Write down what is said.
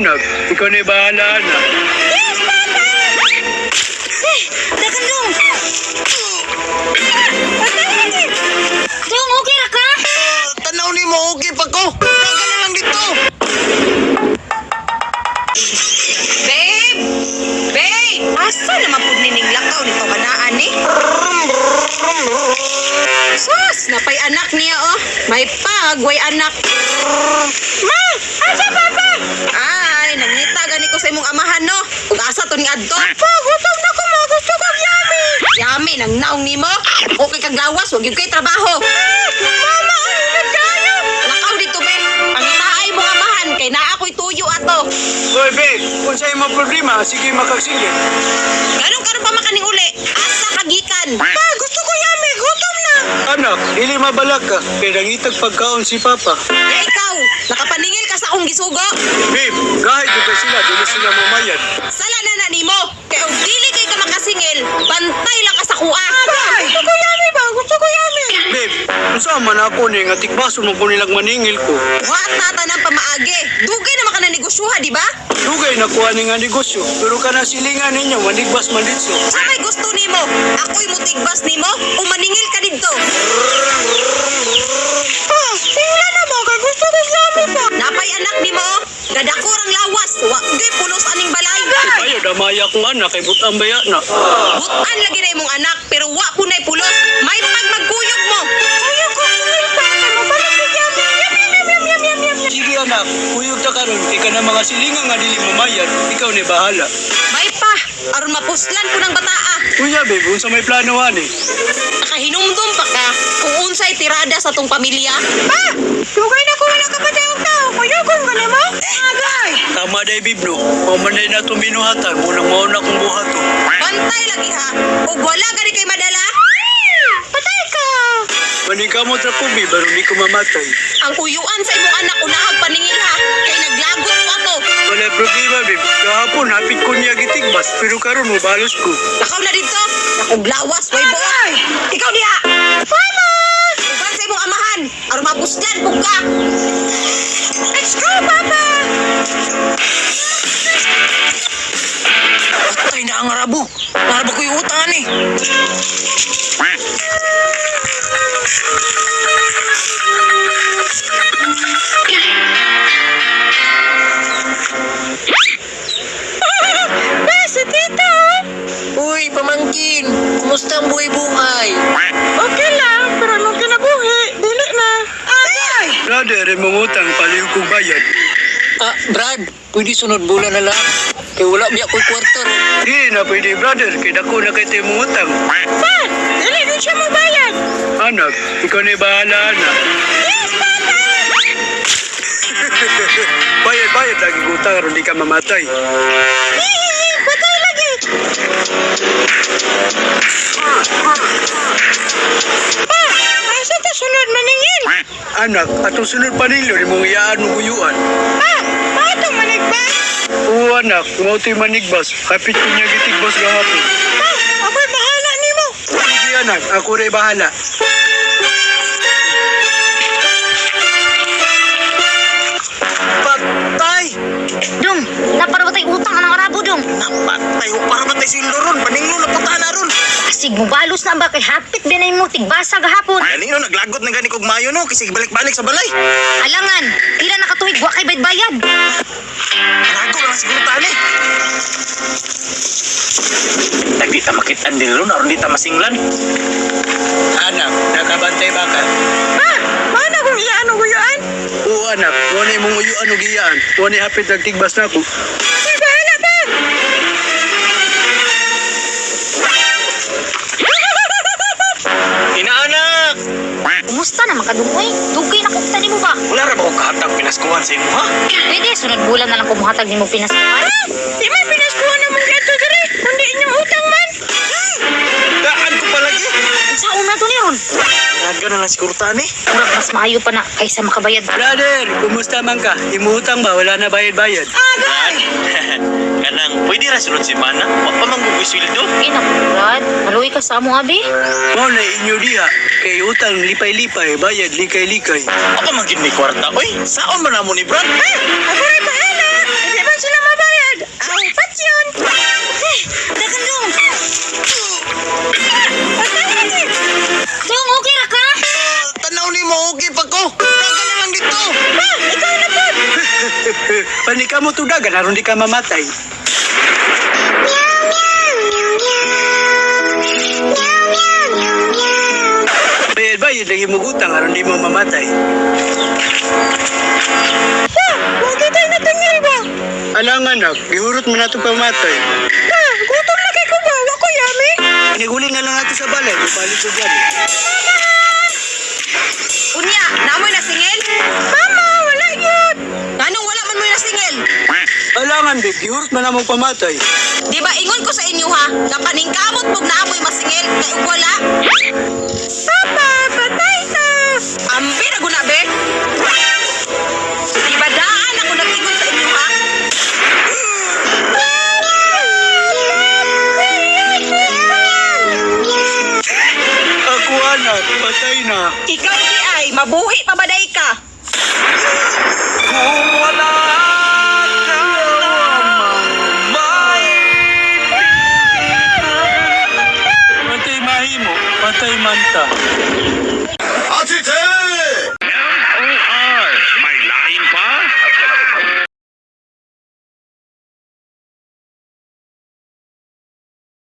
Anak, ikaw na bahala na. Yes, Papa! Dagan dong! Dong, okay ra ka? Tanaw ni mo, okay pa ko. Tagal na lang dito. Babe! Babe! Asa naman po nining lakaw nito kanaan eh? Sus! Napay anak niya oh. May pagway anak. Ma! Asa Papa? Ay, nangita gani ko sa imong amahan no. Ug asa to ni adto? Pa, gutom na ko mo. Gusto ko yummy. Yummy, nang naong nimo. Okay kag gawas, wag yung kay trabaho. Mama, ay, nagkayo. Lakaw dito, babe. Pangitaay mo amahan, kay naa ako'y tuyo ato. Hoy, babe, kung sa'yo mga problema, sige makagsigil. Ganun karon pa makaning uli. Asa kagikan? Pa, gusto ko yummy. Gutom na. Anak, dili mabalak ka. Kaya nangitag pagkaon si Papa. Ya ikaw, nakapaningil ka sa akong gisugo. Babe, kahit di sila, dili sila mamayad. Sala na na nimo. Kaya og dili kay ka makasingil, bantay lang ka sa kuha. Gusto ko yummy ba? Gusto ko yummy. Babe, kung saan man ako ni, nga tikbaso mo po nilang maningil ko. What nata ng pamaagi? Dugay naman ka na negosyoha, di ba? Dugay na kuha ni nga negosyo, pero ka na silingan ninyo, manigbas man ditso. Sa may gusto nimo, ako'y mutigbas nimo o maningil ka dito. Sila na mo, kay gusto ko yummy ba? Napay anak nimo, gadakurang lawas, wagay pulos aning balay. Ayo, damaya kong anak, kay butang baya na. Butan lagi na imong anak, pero wa po na'y pulos. May magkuyog mo. Kuyog ko, kuyog pa. Ano ba na yummy? Yum. Sige anak, kuyog ta karon, ika na mga silingan nga dili mamayad, ikaw ni bahala. May pa, aron mapuslan ko ng bataa. Kuya babe, unsa may plano ani? Nakahinumdum pa ka kung unsay tirada sa tong pamilya. Pa! Dugay na ko wala ka pa tayong tao. Kuyugon ka mo? Agay! Tama day bibno, mamanay na itong binuhatan, munang mauna kong buhato. Bantay lagi ha. Kung wala ka rin kay madala, patay ka! Maning kamot ra pubi, baro di ko mamatay. Ang kuyuan sa imong anak unahag paningil ha. Kay naglagot ko ato. Wala problema babe, kahapon hapit ko niya gitigbas, pero karon mo balos ko. Lakaw na dito. Nakong lawas, way boy. Ikaw diha. Mama! Uban sa imong amahan. Aron mapuslan po ka. Let's go, Papa! Patay na ang arabo. Naraba ko yung utangan eh. Si Tito! Uy, pamangkin. Kumusta ang buhay-buhay? Okay lang, pero nung kinabuhi, dili na. Agay! Brother, mangutang palihog kong bayad. Ah, Brad, pwede sunod bulan na lang. Kaya wala biya ko'y kwarto. Di na pwede brother, kaya dako na kayo tayo mangutang. Pa! Dili din siya mabayad! Anak, ikaw na bahala na. Yes, Papa! Bayad lagi utang, karon di ka mamatay. Hihihi! Patay lagi! Pa! Asa ta sunod maningil? Anak, atong sunod panilo, di mong iyaan mo kuyuan. Pa! Paano manigbas? Oo anak, kumautoy manigbas, kapit ko niya gitigbas gahapon. Pa! Ako'y bahala nimo! Sige anak, ako rin bahala. Patay! Dong, naparawatay utang ang arabo dong. Napatay ko para matay si Loron. Paninglo na puta na ron. Pasig mo balos na ba kay hapit din ay mo tigbasa gahapon. Kanino naglagot ng gani kog mayo no kasi balik-balik sa balay. Alangan, ila nakatuig wa kay bayad. Nago lang siguro tani. Di ta makitaan din ron, aron di ta masinglan. Anak, nakabantay ba ka? Pa! Paano kung iyaan o guyaan? Oo anak, wala mong uyuan o giyaan. Wala hapit nagtigbas na ako. Ay, bahala pa! Inaanak! Kumusta na makadungoy? Dugay na kukta mo ba? Wala ra ba ko kahatag pinaskuhan sa imo ha? Pwede, sunod bulan na lang kumuhatag ni mo pinaskuhan. Di may pinaskuhan naman gato diri, kundi inyong utang man. Daan ko palagi. Sa una to ni Ron. Naga na lang siguro tani. Murag mas maayo pa na kaysa makabayad. Brother, kumusta man ka? Imuutang ba? Wala na bayad-bayad. Brad, kanang pwede ra sunod semana. Wa pa manggugoy sweldo. Ina ko, Brad. Maluwi ka sa among abi. Mo na inyo diha. Kay utang lipay-lipay, bayad likay-likay. Apa man gid may kwarta oy? Saon man namo ni Brad? Ako rin bahala. Hindi man sa Dagan dong. Dong, okay ra ka? Tanaw ni mo, okay pa ko. Dagan na lang dito. Ha, ikaw na po. Panika mo tudagan, aron di ka mamatay. Bayad-bayad lagi mo utang, aron di mo mamatay. Huwag tayo natingil ba? Alang anak, gihurot mo na ito pamatay. Ha, gutom na kay ko ba? Wako yami. Iniguli na lang natin sa balay, balik ko dyan. Unya, namoy na singil? Mama, wala yun. Anong wala man mo na singil? Alangan, babe, gihurot mo na mo pamatay. Di ba ingon ko sa inyo ha, nga paningkamot pag naamoy masingil, kay ug wala? Papa, patay ka! Ambi na guna, be? Di ba daan ako nag-ingon sa inyo ha? Ako anak, patay na. Ikaw di ay, mabuhi pa baday ka. Kung wala ka Patay mahimo, patay manta. Atite!